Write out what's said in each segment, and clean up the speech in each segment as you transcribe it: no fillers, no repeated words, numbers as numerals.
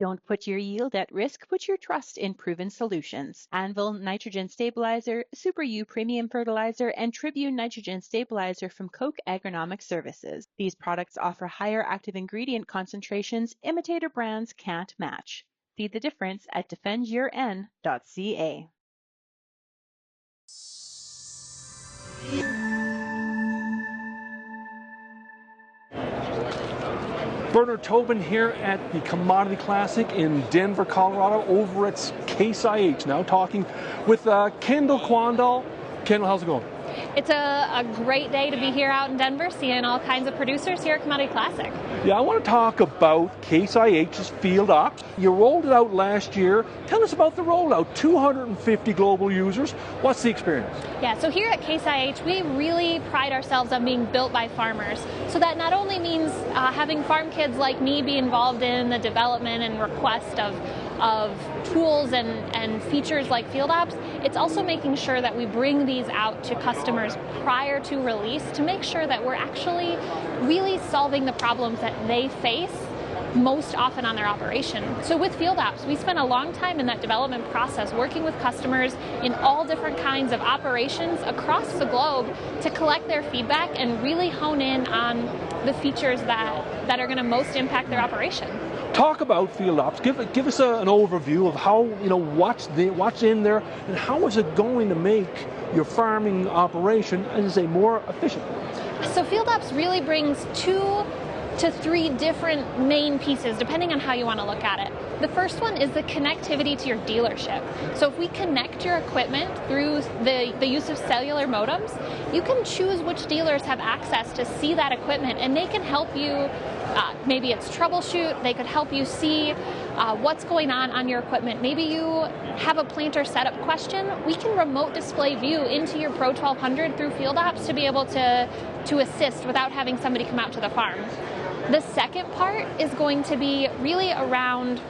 Don't put your yield at risk, put your trust in proven solutions. Anvil Nitrogen Stabilizer, Super U Premium Fertilizer, and Tribune Nitrogen Stabilizer from Koch Agronomic Services. These products offer higher active ingredient concentrations imitator brands can't match. See the difference at defendyourn.ca. Bernard Tobin here at the Commodity Classic in Denver, Colorado, over at Case IH. Now talking with Quandahl. Quandahl, how's it going? It's a great day to be here out in Denver, seeing all kinds of producers here at Commodity Classic. Yeah, I want to talk about Case IH's FieldOps. You rolled it out last year. Tell us about the rollout. 250 global users. What's the experience? Yeah, so here at Case IH, we really pride ourselves on being built by farmers. So that not only means having farm kids like me be involved in the development and request of tools and features like FieldOps, it's also making sure that we bring these out to customers prior to release to make sure that we're actually really solving the problems that they face most often on their operation. So with FieldOps, we spent a long time in that development process working with customers in all different kinds of operations across the globe to collect their feedback and really hone in on the features that are going to most impact their operation. Talk about FieldOps. Give us an overview of how, what's in there and how is it going to make your farming operation, as I say, more efficient. So FieldOps really brings 2 to 3 different main pieces, depending on how you want to look at it. The first one is the connectivity to your dealership. So if we connect your equipment through the use of cellular modems, you can choose which dealers have access to see that equipment, and they can help you. Maybe it's troubleshoot. They could help you see what's going on your equipment. Maybe you have a planter setup question. We can remote display view into your Pro 1200 through FieldOps to be able to assist without having somebody come out to the farm. The second part is going to be really around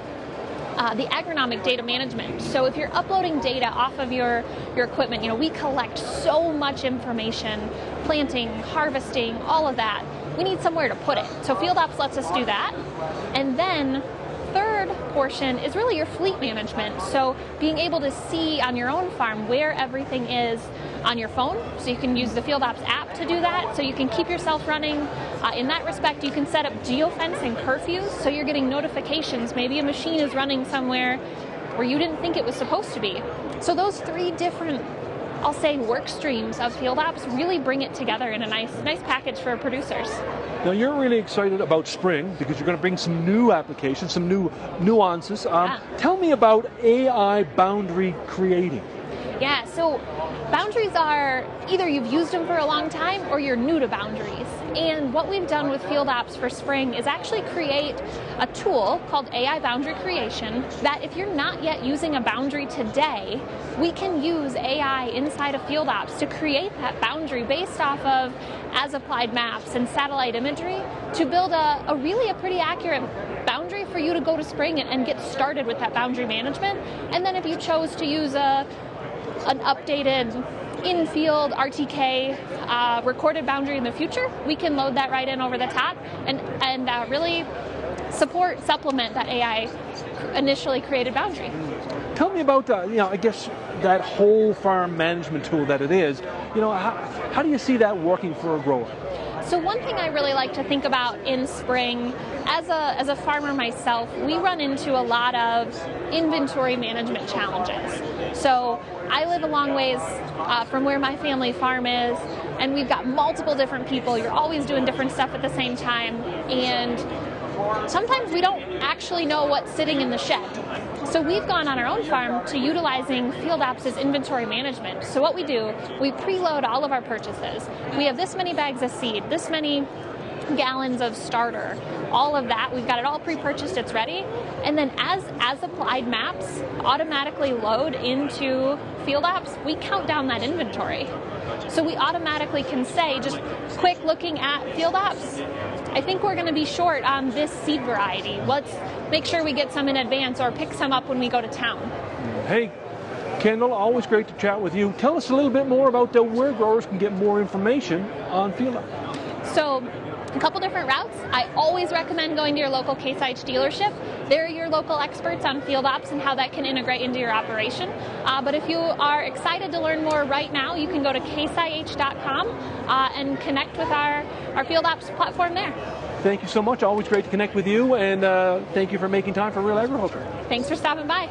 the agronomic data management. So if you're uploading data off of your equipment, we collect so much information, planting, harvesting, all of that. We need somewhere to put it. So FieldOps lets us do that. And then third portion is really your fleet management. So being able to see on your own farm where everything is on your phone. So you can use the FieldOps app to do that. So you can keep yourself running. In that respect, you can set up geofencing curfews. So you're getting notifications. Maybe a machine is running somewhere where you didn't think it was supposed to be. So those 3 different, I'll say, work streams of FieldOps really bring it together in a nice package for producers. Now you're really excited about spring because you're going to bring some new applications, some new nuances. Tell me about AI boundary creating. Yeah, so boundaries are either you've used them for a long time or you're new to boundaries. And what we've done with FieldOps for spring is actually create a tool called AI Boundary Creation that if you're not yet using a boundary today, we can use AI inside of FieldOps to create that boundary based off of as-applied maps and satellite imagery to build a really pretty accurate boundary for you to go to spring and get started with that boundary management. And then if you chose to use an updated in-field RTK-recorded boundary in the future, we can load that right in over the top and really supplement that AI initially created boundary. Tell me about, I guess that whole farm management tool that it is. How do you see that working for a grower? So one thing I really like to think about in spring, as a farmer myself, we run into a lot of inventory management challenges. So I live a long ways from where my family farm is, and we've got multiple different people. You're always doing different stuff at the same time, and sometimes we don't actually know what's sitting in the shed. So we've gone on our own farm to utilizing FieldOps' inventory management. So what we do, we preload all of our purchases. We have this many bags of seed, this many gallons of starter, all of that. We've got it all pre-purchased, it's ready. And then as applied maps automatically load into FieldOps, we count down that inventory. So we automatically can say, just quick looking at FieldOps, I think we're going to be short on this seed variety. Let's make sure we get some in advance or pick some up when we go to town. Hey, Quandahl, always great to chat with you. Tell us a little bit more about where growers can get more information on FieldOps. So A couple different routes. I always recommend going to your local Case IH dealership. They're your local experts on FieldOps and how that can integrate into your operation. But if you are excited to learn more right now, you can go to caseih.com and connect with our FieldOps platform there. Thank you so much. Always great to connect with you, and thank you for making time for Real Agriculture. Thanks for stopping by.